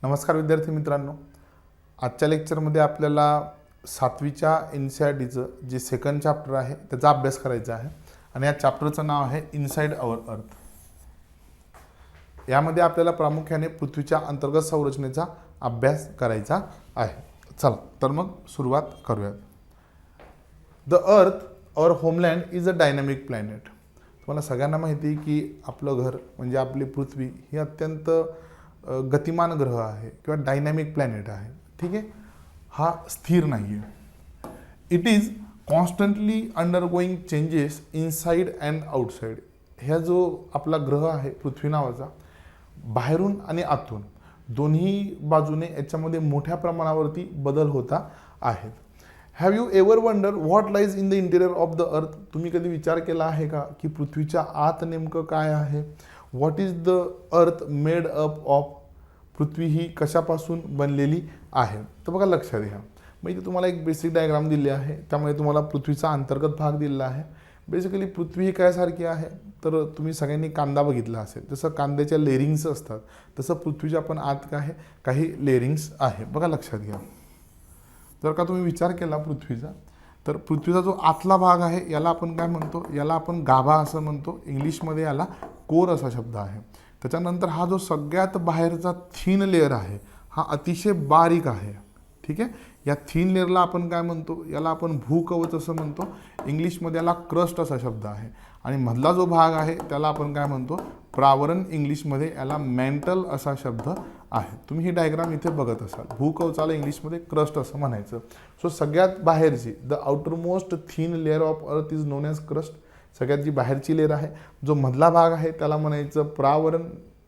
नमस्कार विद्यार्थी मित्रांनो, आजच्या लेक्चरमध्ये आपल्याला 7वीच्या NCERTचं जे सेकंड चॅप्टर आहे त्याचा अभ्यास करायचा आहे आणि या चॅप्टरचं नाव आहे इनसाइड अवर अर्थ। यामध्ये आपल्याला प्रामुख्याने पृथ्वीच्या अंतर्गत संरचनेचा अभ्यास करायचा आहे। चला तर मग सुरुवात करूयात। The earth our homeland is a dynamic planet. तुम्हाला सगळ्यांना माहिती आहे की आपलं घर म्हणजे आपली पृथ्वी ही अत्यंत गतिमान ग्रह आहे किंवा डायनॅमिक प्लॅनेट आहे। ठीक आहे, हा स्थिर नाही आहे। It is constantly undergoing changes inside and outside. ह्या जो आपला ग्रह आहे पृथ्वी नावाचा, बाहेरून आणि आतून दोन्ही बाजूने याच्यामध्ये मोठ्या प्रमाणावरती बदल होता आहेत। Have you ever wonder what lies in the interior of the अर्थ। तुम्ही कधी विचार केला आहे का की पृथ्वीच्या आत नेमकं काय आहे? What is the earth made up of. पृथ्वी ही कशापासून बनलेली आहे? तर बघा लक्षात घ्या, मग इथे तुम्हाला एक बेसिक डायग्राम दिली आहे, त्यामुळे तुम्हाला पृथ्वीचा अंतर्गत भाग दिलेला आहे। बेसिकली पृथ्वी ही काय सारखी आहे, तर तुम्ही सगळ्यांनी कांदा बघितला असेल, जसं कांद्याच्या लेअरिंग्स असतात तसं पृथ्वीच्या पण आत काय आहे, काही लेअरिंग्स आहे। बघा लक्षात घ्या, जर का तुम्ही विचार केला पृथ्वीचा, तर पृथ्वीचा जो आतला भाग आहे याला आपण काय म्हणतो? याला आपण गाभा असं म्हणतो। इंग्लिशमध्ये याला कोर असा शब्द आहे। त्याच्यानंतर हा जो सगळ्यात बाहेरचा थीन लेअर आहे हा अतिशय बारीक आहे। ठीक आहे, या थीन लेअरला आपण काय म्हणतो? याला आपण भूकवच असं म्हणतो। इंग्लिशमध्ये याला क्रस्ट असा शब्द आहे। आणि मधला जो भाग आहे त्याला आपण काय म्हणतो? प्रावरण। इंग्लिशमध्ये याला मॅन्टल असा शब्द आहे। तुम्ही ही डायग्राम इथे बघत असाल, भूकवचाला इंग्लिशमध्ये क्रस्ट असं म्हणायचं। सो सगळ्यात बाहेरची the outer most thin layer of earth is non as crust. सगळ्यात जी बाहेरची लेअर आहे, जो मधला भाग आहे त्याला म्हणायचं प्रावरण,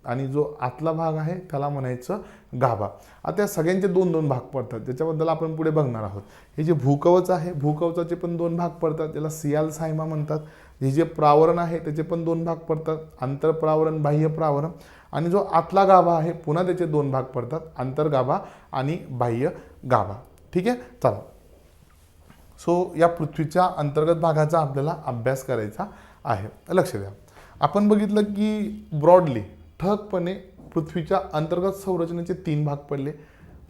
आणि जो आतला भाग आहे त्याला म्हणायचं गाभा। आता या सगळ्यांचे दोन दोन भाग पडतात, ज्याच्याबद्दल आपण पुढे बघणार आहोत। हे जे भूकवच आहे, भूकवचाचे पण दोन भाग पडतात, त्याला सियाल सायमा म्हणतात। हे जे प्रावरण आहे त्याचे पण दोन भाग पडतात, आंतरप्रावरण, बाह्य प्रावरण। आणि जो आतला गाभा आहे पुन्हा त्याचे दोन भाग पडतात, आंतरगाभा आणि बाह्य गाभा। ठीक आहे, चला। सो या पृथ्वीच्या अंतर्गत भागाचा आपल्याला अभ्यास करायचा आहे। लक्ष द्या, आपण बघितलं की ब्रॉडली ठळकपणे पृथ्वीच्या अंतर्गत संरचनेचे तीन भाग पडले।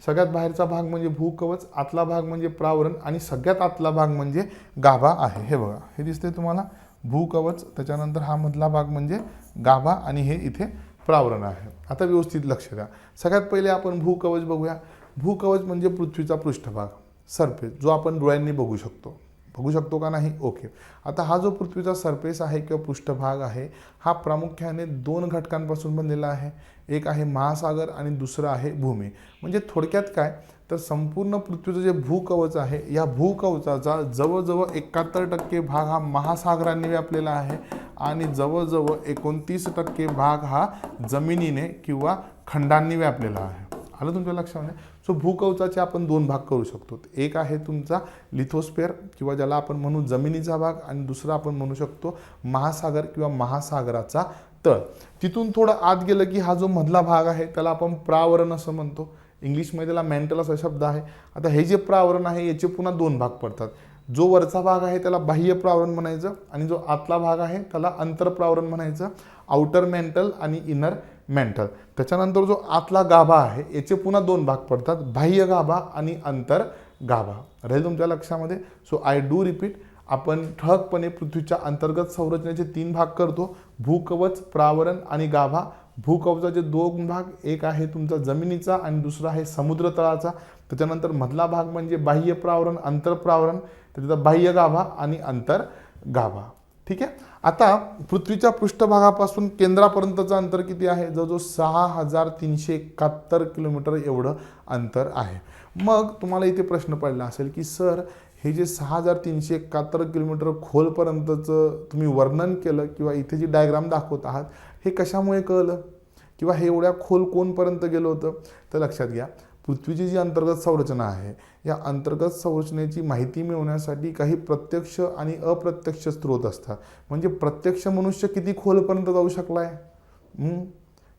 सगळ्यात बाहेरचा भाग म्हणजे भूकवच, आतला भाग म्हणजे प्रावरण आणि सगळ्यात आतला भाग म्हणजे गाभा आहे। हे बघा, हे दिसते तुम्हाला भूकवच, त्याच्यानंतर हा मधला भाग म्हणजे गाभा आणि हे इथे प्रावरण आहे। आता व्यवस्थित लक्ष द्या। सगळ्यात पहिले आपण भूकवच बघूया। भूकवच म्हणजे पृथ्वीचा पृष्ठभाग, सरफेस, जो आपण डोळ्यांनी बघू शकतो। बघू शकतो का नाही? ओके। आता हा जो पृथ्वीचा सरफेस आहे किंवा पृष्ठभाग आहे हा प्रामुख्याने दोन घटकांपासून बनलेला आहे। एक आहे महासागर आणि दुसरं आहे भूमी। म्हणजे थोडक्यात काय, तर संपूर्ण पृथ्वीचं जे भूकवच आहे या भूकवचाचा जवळजवळ 71% भाग हा महासागरांनी व्यापलेला आहे आणि जवळजवळ 29% भाग हा जमिनीने किंवा खंडांनी व्यापलेला आहे। आलं तुमच्या लक्षामध्ये? सो भूकवचाचे आपण दोन भाग करू शकतो। एक आहे तुमचा लिथोस्फिअर किंवा ज्याला आपण म्हणू जमिनीचा भाग, आणि दुसरा आपण म्हणू शकतो महासागर किंवा महासागराचा तळ। तिथून थोडं आत गेलं की हा जो मधला भाग आहे त्याला आपण प्रावरण असं म्हणतो। इंग्लिशमध्ये त्याला मॅन्टल असा शब्द आहे। आता हे जे प्रावरण आहे याचे पुन्हा दोन भाग पडतात। जो वरचा भाग आहे त्याला बाह्य प्रावरण म्हणायचं आणि जो आतला भाग आहे त्याला अंतरप्रावरण म्हणायचं, आउटर मेंटल आणि इनर मेंटल। त्याच्यानंतर जो आतला गाभा आहे याचे पुन्हा दोन भाग पडतात, बाह्य गाभा आणि अंतर गाभा। राहील तुमच्या लक्षामध्ये? सो आय डू रिपीट, आपण ठळकपणे पृथ्वीच्या अंतर्गत संरचनेचे तीन भाग करतो, भूकवच, प्रावरण आणि गाभा। भूकवचाचे दोन भाग, एक आहे तुमचा जमिनीचा आणि दुसरा आहे समुद्र तळाचा। त्याच्यानंतर मधला भाग म्हणजे बाह्य प्रावरण, अंतरप्रावरण, त्याचा बाह्य गाभा आणि अंतर गाभा। ठीक आहे, आता पृथ्वीच्या पृष्ठभागापासून केंद्रापर्यंतचं अंतर किती आहे? जवळजवळ 6371 किलोमीटर एवढं अंतर आहे। मग तुम्हाला इथे प्रश्न पडला असेल की सर, हे जे 6371 किलोमीटर खोलपर्यंतचं तुम्ही वर्णन केलं किंवा इथे जी डायग्राम दाखवत आहात हे कशामुळे कळलं, किंवा हे एवढ्या खोल कोणपर्यंत गेलं होतं? तर लक्षात घ्या, पृथ्वीची जी अंतर्गत संरचना आहे या अंतर्गत संरचनेची माहिती मिळवण्यासाठी काही प्रत्यक्ष आणि अप्रत्यक्ष स्रोत असतात। म्हणजे प्रत्यक्ष मनुष्य किती खोलपर्यंत जाऊ शकलाय?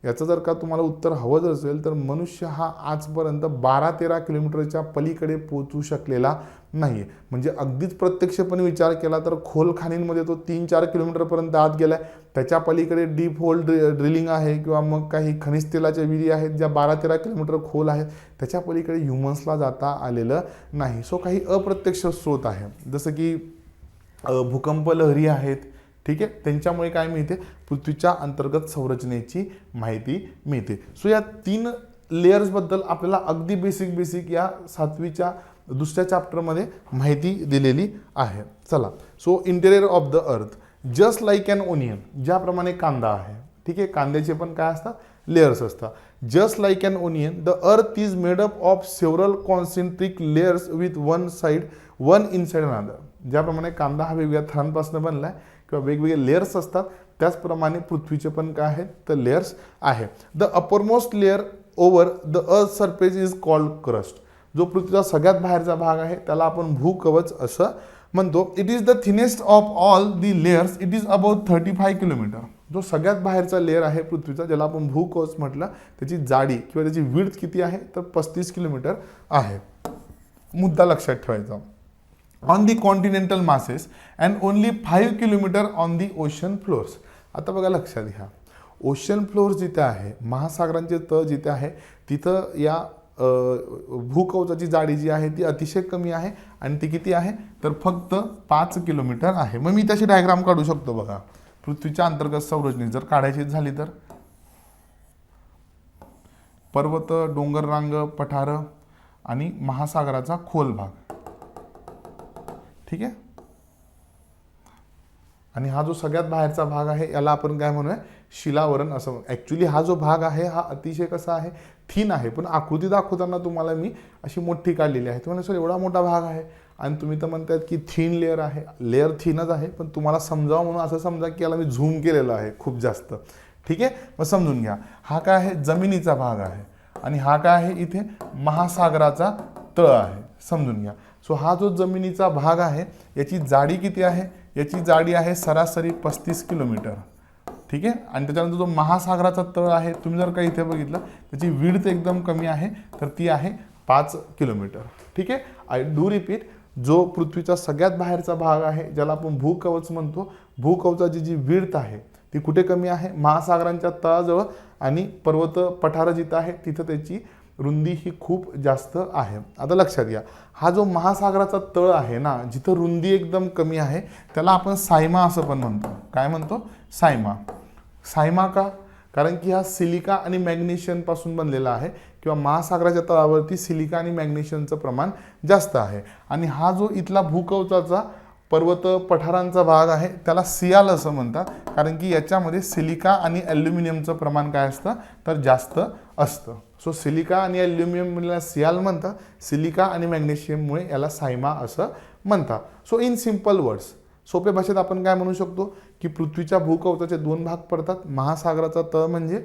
याचं जर का तुम्हाला उत्तर हवंच असेल तर मनुष्य हा आजपर्यंत 12-13 किलोमीटरच्या पलीकडे पोहोचू शकलेला नाही आहे. म्हणजे अगदीच प्रत्यक्षपणे विचार केला तर खोल खाणींमध्ये तो 3-4 किलोमीटरपर्यंत आत गेलाय. त्याच्या पलीकडे डीप होल ड्रिलिंग आहे किंवा मग काही खनिज तेलाच्या विहिरी आहेत ज्या 12-13 किलोमीटर खोल आहेत. त्याच्या पलीकडे ह्युमन्सला जाता आलेलं नाही. सो काही अप्रत्यक्ष स्रोत आहे, जसं की भूकंप लहरी आहेत, ठीक आहे, त्यांच्यामुळे काय मिळते, पृथ्वीच्या अंतर्गत संरचनेची माहिती मिळते. सो या 3 लेयर्सबद्दल आपल्याला अगदी बेसिक या 7वीच्या दुसऱ्या चॅप्टरमध्ये माहिती दिलेली आहे. चला, so interior of the earth just like an onion, ज्याप्रमाणे कांदा आहे, ठीक आहे, कांद्याचे पण काय असतात, लेयर्स असतात. Just like an onion the earth is made up of several concentric layers with one inside another. ज्याप्रमाणे कांदा हा वेगवेगळ्या थरांपासून बनलाय किंवा वेगवेगळे लेयर्स असतात, त्याचप्रमाणे पृथ्वीचे पण काय आहेत तर लेयर्स आहे. The uppermost layer over the earth surface is called crust. जो पृथ्वीचा सगळ्यात बाहेरचा भाग आहे त्याला आपण भूकवच असं म्हणतो. It is the thinnest of all the layers. It is about 35 kilometre. जो सगळ्यात बाहेरचा लेयर आहे पृथ्वीचा, ज्याला आपण भूकवच म्हटलं, त्याची जाडी किंवा त्याची विड्थ किती आहे तर 35 किलोमीटर आहे. मुद्दा लक्षात ठेवायचा. On the continental masses and only 5 kilometre on the ocean flowers. आता बघा लक्षात घ्या, ओशन फ्लोअर जिथे आहे, महासागरांचे तळ जिथे आहे, तिथं या भूकवचाची जाडी जी आहे ती अतिशय कमी आहे आणि ती किती आहे तर फक्त 5 किलोमीटर आहे. मग मी तशी डायग्राम काढू शकतो बघा. पृथ्वीच्या अंतर्गत संरचने जर काढायची झाली तर पर्वत, डोंगर रांग, पठार आणि महासागराचा खोल भाग, ठीक आहे. आणि हा जो सगळ्यात बाहेरचा भाग आहे याला आपण काय म्हणूया, शिलावरण असं. ॲक्च्युली हा जो भाग आहे हा अतिशय कसा आहे, थिन आहे, पण आकृती दाखवताना तुम्हाला मी अशी मोठी काढलेली आहे. तुम्हाला सर एवढा मोठा भाग आहे आणि तुम्ही तर म्हणतायत की थिन लेअर आहे. लेअर थिनच आहे, पण तुम्हाला समजावं म्हणून असं समजा की याला मी झूम केलेलं आहे खूप जास्त, ठीक आहे. मग समजून घ्या, हा काय आहे जमिनीचा भाग आहे आणि हा काय आहे इथे महासागराचा तळ आहे. समजून घ्या. सो हा जो जमिनीचा भाग आहे याची जाडी किती आहे, याची जाडी आहे सरासरी 35 किलोमीटर, ठीक आहे. आणि त्याच्यानंतर जो महासागराचा तळ आहे, तुम्ही जर का इथे बघितलं त्याची विड्थ एकदम कमी आहे, तर ती आहे 5 किलोमीटर, ठीक आहे. आय डू रिपीट, जो पृथ्वीचा सगळ्यात बाहेरचा भाग आहे ज्याला आपण भूकवच म्हणतो, भूकवचाची जी विड्थ आहे ती कुठे कमी आहे, महासागरांच्या तळाजवळ, आणि पर्वत पठार जिथं आहे तिथं त्याची रुंदी ही खूप जास्त आहे. आता लक्षात घ्या, हा जो महासागराचा तळ आहे ना, जिथं रुंदी एकदम कमी आहे त्याला आपण सायमा असं पण म्हणतो. काय म्हणतो, सायमा. सायमा का, कारण की हा सिलिका आणि मॅग्नेशियम पासून बनलेला आहे किंवा महासागराच्या तळावरती सिलिका आणि मॅग्नेशियमचं प्रमाण जास्त आहे. आणि हा जो इथला भूकवचाचा पर्वत पठारांचा भाग आहे त्याला सियाल असं म्हणतात, कारण की याच्यामध्ये सिलिका आणि ॲल्युमिनियमचं प्रमाण काय असतं तर जास्त असतं. सो सिलिका आणि ॲल्युमिनियमला सियाल म्हणतात, सिलिका आणि मॅग्नेशियममुळे याला सायमा असं म्हणतात. सो इन सिम्पल वर्ड्स, सोप्या भाषेत आपण काय म्हणू शकतो की पृथ्वीच्या भूकवचाचे 2 भाग पडतात. महासागराचा तळ म्हणजे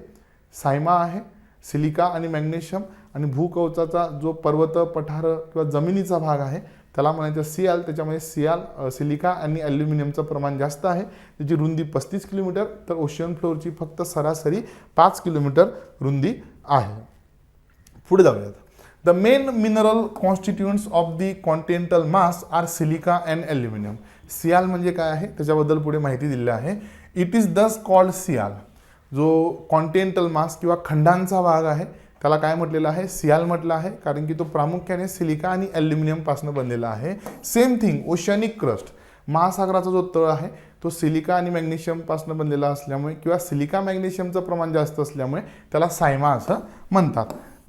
सायमा आहे, सिलिका आणि मॅग्नेशियम, आणि भूकवचाचा जो पर्वत पठार किंवा जमिनीचा भाग आहे त्याला म्हणायचं सियाल. त्याच्यामध्ये सियाल, सिलिका आणि ॲल्युमिनियमचं प्रमाण जास्त आहे. त्याची रुंदी 35 किलोमीटर, तर ओशन फ्लोअरची फक्त सरासरी 5 किलोमीटर रुंदी आहे. पुढे जाऊयात. The main mineral constituents of the continental mass are silica and aluminium. Sial म्हणजे काय आहे त्याच्याबद्दल पुढे माहिती दिली आहे. इट इज दस कॉल्ड सियाल. जो कॉन्टिनेंटल मास किंवा खंडांचा भाग आहे त्याला काय म्हटलेलं आहे, सियाल म्हटलं आहे, कारण की तो प्रामुख्याने सिलिका आणि ॲल्युमिनियम पासून बनलेला आहे. सेम थिंग ओशनिक क्रस्ट, महासागराचा जो तळ आहे तो सिलिका आणि मॅग्नेशियम पासून बनलेला असल्यामुळे किंवा सिलिका मॅग्नेशियमचं प्रमाण जास्त असल्यामुळे त्याला सायमा असं म्हणतात.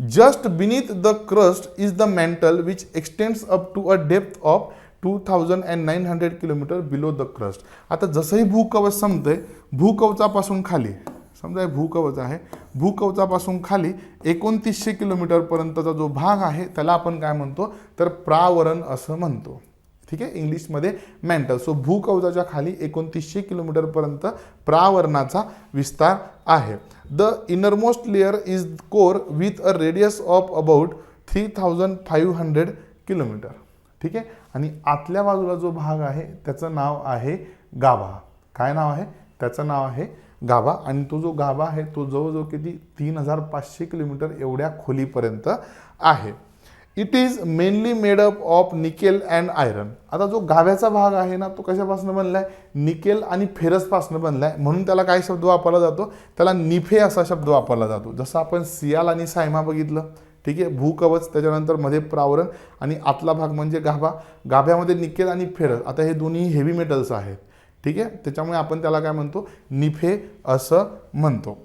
Just beneath the crust is the mantle which extends up to a depth of 2900 kilometre below the crust. आता जसंही भूकवच संपतंय, भूकवचापासून खाली समजा भूकवच आहे, भूकवचापासून खाली 2900 किलोमीटरपर्यंतचा जो भाग आहे त्याला आपण काय म्हणतो तर प्रावरण असं म्हणतो, ठीक आहे, इंग्लिशमध्ये मॅन्टल. सो भूकवचाच्या खाली 2900 किलोमीटरपर्यंत प्रावरणाचा विस्तार आहे. The innermost layer is core with a radius of about 3500 kilometre, ठीक आहे. आणि आतल्या बाजूला जो भाग आहे त्याचं नाव आहे गाभा. काय नाव आहे त्याचं नाव आहे गाभा, आणि तो जो गाभा आहे तो जवळजवळ किती 3500 किलोमीटर एवढ्या खोलीपर्यंत आहे. It is mainly made up of nickel and iron. आता जो गाभ्याचा भाग आहे ना तो कशापासून बनलाय, निकेल आणि फेरसपासून बनलाय, म्हणून त्याला काय शब्द वापरला जातो, त्याला निफे असा शब्द वापरला जातो. जसं आपण सियाल आणि सायमा बघितलं, ठीक आहे, भूकवच, त्याच्यानंतर मध्ये प्रावरण आणि आतला भाग म्हणजे गाभा. गाभ्यामध्ये निकेल आणि फेरस, आता हे दोन्ही हेवी मेटल्स आहेत, ठीक आहे, त्याच्यामुळे आपण त्याला काय म्हणतो, निफे असं म्हणतो.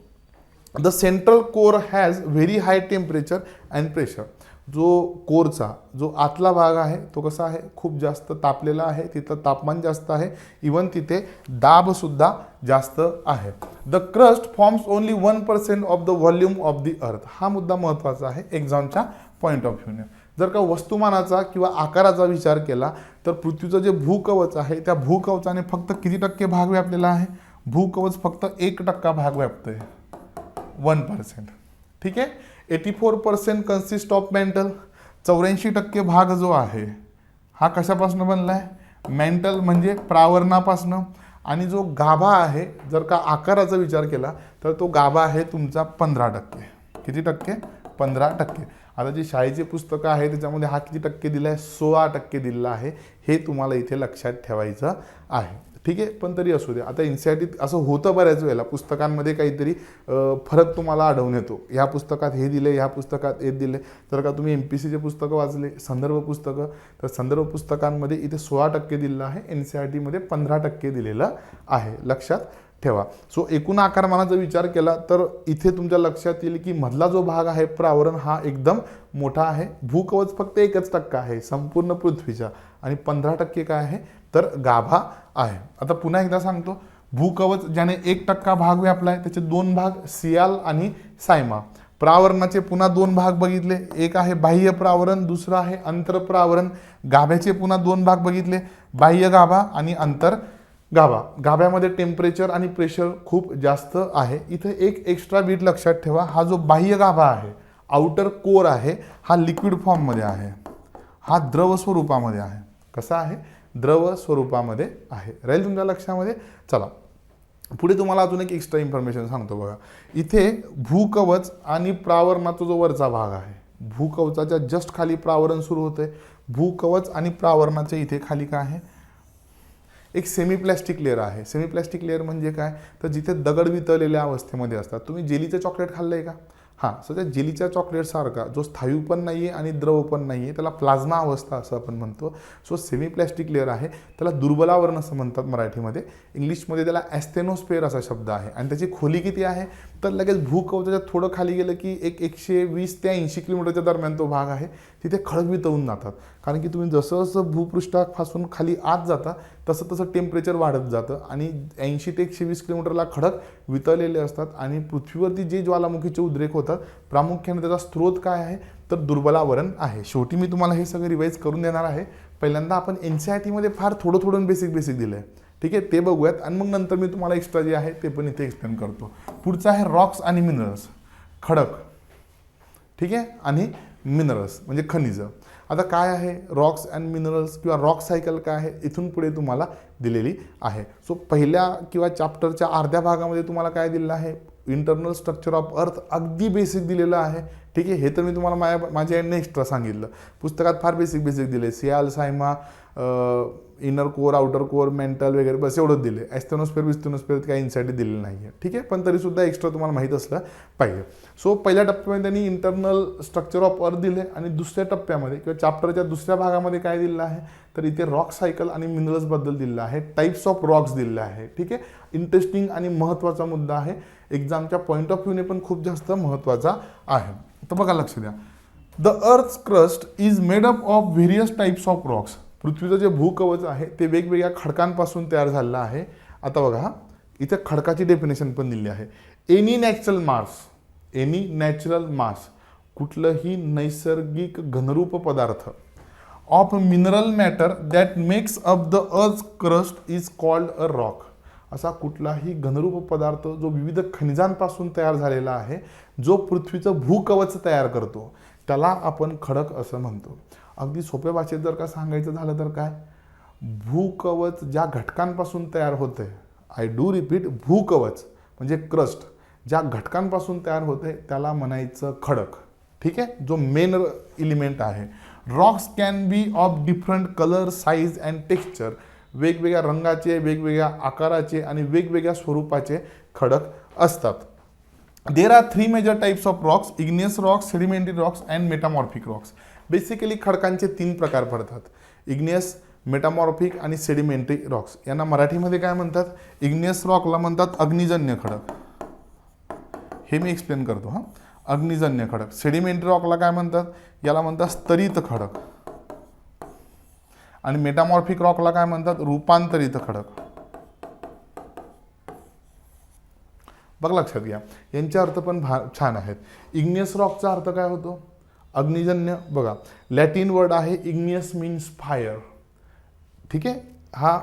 The central core has very high temperature and pressure. जो कोरचा जो आतला भाग आहे तो कसा आहे, खूप जास्त तापलेला आहे, तिथं तापमान जास्त आहे, इवन तिथे दाबसुद्धा जास्त आहे. The crust forms only 1% of the volume of the अर्थ. हा मुद्दा महत्त्वाचा आहे एक्झामच्या पॉईंट ऑफ व्ह्यूने. जर का वस्तुमानाचा किंवा आकाराचा विचार केला तर पृथ्वीचं जे भूकवच आहे त्या भूकवचाने फक्त किती टक्के भाग व्यापलेला आहे, भूकवच फक्त 1% भाग व्यापतंय, 1%, ठीक आहे. 84% कन्सिस्ट ऑफ मेंटल. 84% भाग जो आहे हा कशापासून बनला आहे, मेंटल म्हणजे प्रावरणापासनं. आणि जो गाभा आहे जर का आकाराचा विचार केला तर तो गाभा आहे तुमचा 15%. किती टक्के, 15%. आता जी शाळेची पुस्तकं आहे त्याच्यामध्ये हा किती टक्के दिला आहे, 16% दिलेला आहे. हे तुम्हाला इथे लक्षात ठेवायचं आहे, ठीक आहे. पण तरी असू दे, आता NCERT असं होतं बऱ्याच वेळेला पुस्तकांमध्ये काहीतरी फरक तुम्हाला आढळून येतो. ह्या पुस्तकात हे दिले, ह्या पुस्तकात हे दिले. जर का तुम्ही MPSCचे पुस्तकं वाचले, संदर्भ पुस्तकं, तर संदर्भ पुस्तकांमध्ये इथे 16% दिलेलं आहे, NCERTमध्ये 15% दिलेलं आहे, लक्षात ठेवा. सो एकूण आकारमानाचा विचार केला तर इथे तुमच्या लक्षात येईल की मधला जो भाग आहे प्रावरण हा एकदम मोठा आहे. भूकवच फक्त 1% आहे संपूर्ण पृथ्वीच्या, आणि 15% काय आहे तर गाभा आहे. आता पुन्हा एकदा सांगतो, भूकवच ज्याने 1% भाग व्यापलाय त्याचे 2 भाग सियाल आणि सायमा. प्रावरणाचे पुन्हा 2 भाग बघितले, एक आहे बाह्य प्रावरण, दुसरं आहे अंतरप्रावरण. गाभ्याचे पुन्हा 2 भाग बघितले, बाह्य गाभा आणि अंतर गाभा. गाभ्यामध्ये टेम्परेचर आणि प्रेशर खूप जास्त आहे. इथे एक एक्स्ट्रा बीट लक्षात ठेवा, हा जो बाह्य गाभा आहे, आउटर कोर आहे, हा लिक्विड फॉर्ममध्ये आहे, हा द्रव स्वरूपामध्ये आहे. कसा आहे, द्रव स्वरूपामध्ये आहे. राहील तुमच्या लक्षामध्ये. चला पुढे तुम्हाला अजून एक एक्स्ट्रा इन्फॉर्मेशन सांगतो बघा. इथे भूकवच आणि प्रावरणाचा जो वरचा भाग आहे, भूकवचाच्या जस्ट खाली प्रावरण सुरू होते. भूकवच आणि प्रावरणाच्या इथे खाली काय आहे, एक सेमी प्लॅस्टिक लेअर आहे. सेमी प्लॅस्टिक लेअर म्हणजे काय, तर जिथे दगड वितळलेल्या अवस्थेमध्ये असतात. तुम्ही जेलीचं चॉकलेट खाल्लं आहे का, हां, सो त्या जेलीच्या चॉकलेटसारखा जो स्थायू पण नाही आहे आणि द्रव पण नाही आहे, त्याला प्लाझ्मा अवस्था असं आपण म्हणतो. सो सेमी प्लॅस्टिक लेअर आहे, त्याला दुर्बलावरण असं म्हणतात मराठीमध्ये. इंग्लिशमध्ये त्याला ॲस्थेनोस्फेअर असा शब्द आहे. आणि त्याची खोली किती आहे तर लगेच भूकवचाच्या थोडं खाली गेलं की 120 ते 80 किलोमीटरच्या दरम्यान तो भाग आहे. तिथे खडक वितळून जातात, कारण की तुम्ही जसं जसं भूपृष्ठापासून खाली आत जाता तसं तसं टेम्परेचर वाढत जातं आणि 80 ते 120 किलोमीटरला खडक वितळलेले असतात. आणि पृथ्वीवरती जे ज्वालामुखीचे उद्रेक होतात प्रामुख्याने त्याचा स्रोत काय आहे तर दुर्बलावरण आहे. शेवटी मी तुम्हाला हे सगळं रिवाईज करून देणार आहे. पहिल्यांदा आपण NCERTमध्ये फार थोडं बेसिक दिलं आहे, ठीक आहे, ते बघूयात. आणि मग नंतर मी तुम्हाला एक्स्ट्रा जे आहे ते पण इथे एक्सप्लेन करतो. पुढचं आहे रॉक्स आणि मिनरल्स, खडक, ठीक आहे, आणि मिनरल्स म्हणजे खनिज. आता काय आहे रॉक्स अँड मिनरल्स किंवा रॉक सायकल काय आहे इथून पुढे तुम्हाला दिलेली आहे. सो पहिल्या किंवा चॅप्टरच्या अर्ध्या भागामध्ये तुम्हाला काय दिलेलं आहे, इंटरनल स्ट्रक्चर ऑफ अर्थ अगदी बेसिक दिलेलं आहे, ठीक आहे. हे तर मी तुम्हाला माझ्या यांनी एक्स्ट्रा सांगितलं. पुस्तकात फार बेसिक दिले, सियाल Saima, inner core, outer core, mental वगैरे, बस एवढंच दिले. ॲस्थेनोस्फेअर विस्थेनोस्फेअर काही इन्साईट दिलेलं नाही आहे, ठीक आहे, पण तरीसुद्धा एक्स्ट्रा तुम्हाला माहीत असलं पाहिजे. सो पहिल्या टप्प्यामध्ये त्यांनी इंटरनल स्ट्रक्चर ऑफ अर्थ दिले आणि दुसऱ्या टप्प्यामध्ये किंवा चॅप्टरच्या दुसऱ्या भागामध्ये काय दिलेलं आहे तर इथे रॉक सायकल आणि मिनरल्सबद्दल दिलेलं आहे, टाईप्स ऑफ रॉक्स दिलेले आहे, ठीक आहे. इंटरेस्टिंग आणि महत्त्वाचा मुद्दा आहे, एक्झामच्या पॉईंट ऑफ व्ह्यूने पण खूप जास्त महत्त्वाचा आहे. तर बघा लक्ष द्या, the earth crust is made up of various types of Roxx. पृथ्वीचं जे भूकवच आहे ते वेगवेगळ्या खडकांपासून तयार झालेलं आहे. आता बघा इथे खडकाची डेफिनेशन पण दिली आहे. एनी नॅचरल मास, कुठलंही नैसर्गिक घनरूप पदार्थ, of mineral matter that makes up the earth crust is called a rock. असा कुठलाही घनरूप पदार्थ जो विविध खनिजांपासून तयार झालेला आहे, जो पृथ्वीचं भूकवच तयार करतो, त्याला आपण खडक असं म्हणतो. अगदी सोप्या भाषेत जर का सांगायचं झालं तर काय, भूकवच ज्या घटकांपासून तयार होते, आय डू रिपीट, भूकवच म्हणजे क्रस्ट ज्या घटकांपासून तयार होते त्याला म्हणायचं खडक. ठीक आहे, जो मेन एलिमेंट आहे. Rocks can be of different colour, size and texture. वेगवेगळ्या रंगाचे, वेगवेगळ्या आकाराचे आणि वेगवेगळ्या स्वरूपाचे खडक असतात. There are 3 major types of rocks: igneous rocks, sedimentary rocks and metamorphic rocks. Basically खडकांचे 3 प्रकार पडतात: इग्नियस, मेटामॉर्फिक आणि सेडिमेंटरी रॉक्स. यांना मराठीमध्ये काय म्हणतात? इग्नियस रॉकला म्हणतात अग्निजन्य खडक. हे मी एक्सप्लेन करतो हां. अग्निजन्य खडक. सेडिमेंटरी रॉकला काय म्हणतात? याला म्हणतात स्तरित खडक. आणि मेटामॉर्फिक रॉकला काय म्हणतात? रूपांतरित खडक. बघ, लक्षात घ्या, यांचे अर्थ पण छान आहेत. इग्नियस रॉकचा अर्थ काय होतो? अग्निजन्य. बघा, लॅटिन वर्ड आहे इग्नियस मीन्स फायर. ठीक आहे, हा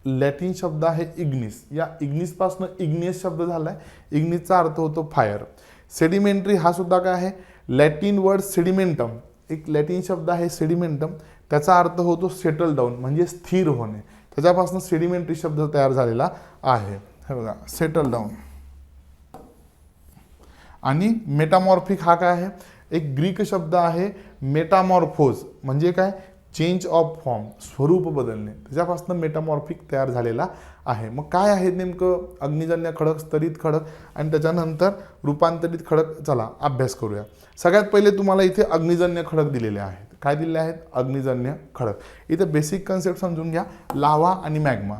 लॅटिन शब्द आहे इग्निस. या इग्निसपासून इग्नियस शब्द झालाय. इग्निसचा अर्थ होतो फायर. सेडिमेंटरी हा सुद्धा काय आहे? Latin word sedimentum. एक लॅटिन शब्द आहे सेडिमेंटम. त्याचा अर्थ होतो सेटल डाऊन, म्हणजे स्थिर होणे. त्याच्यापासून सेडिमेंटरी शब्द तयार झालेला आहे. हे बघा, सेटल डाऊन. आणि मेटामॉर्फिक हा काय आहे? एक ग्रीक शब्द आहे मेटामॉर्फोज, म्हणजे काय? चेंज ऑफ फॉर्म, स्वरूप बदलणे. त्याच्यापासून मेटामॉर्फिक तयार झालेला आहे. मग काय आहे नेमकं? अग्निजन्य खडक, स्तरित खडक आणि त्याच्यानंतर रूपांतरित खडक. चला अभ्यास करूया. सगळ्यात पहिले तुम्हाला इथे अग्निजन्य खडक दिलेले आहेत. काय दिलेले आहेत? अग्निजन्य खडक. इथे बेसिक कन्सेप्ट समजून घ्या. लावा आणि मॅग्मा.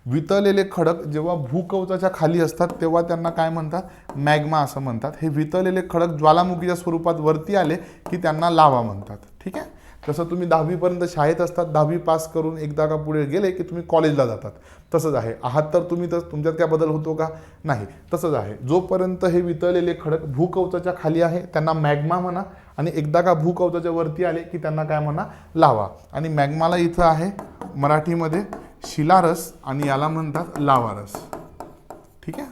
वितळलेले खडक जेव्हा भूकवचाच्या खाली असतात तेव्हा त्यांना काय म्हणतात? मॅग्मा असं म्हणतात. हे वितळलेले खडक ज्वालामुखीच्या स्वरूपात वरती आले की त्यांना लावा म्हणतात. ठीक आहे, जसं तुम्ही 10वीपर्यंत शाळेत असतात, 10वी पास करून एकदा का पुढे गेले की तुम्ही कॉलेजला जातात, तसंच आहे. आहात तर तुम्ही, तर तुमच्यात काय बदल होतो का? नाही, तसंच आहे. जोपर्यंत हे वितळलेले खडक भूकवचाच्या खाली आहे त्यांना मॅग्मा म्हणा, आणि एकदा का भूकवचाच्या वरती आले की त्यांना काय म्हणा? लावा. आणि मॅग्माला इथं आहे मराठीमध्ये शिलारस आणि याला म्हणतात लावारस. ठीक आहे,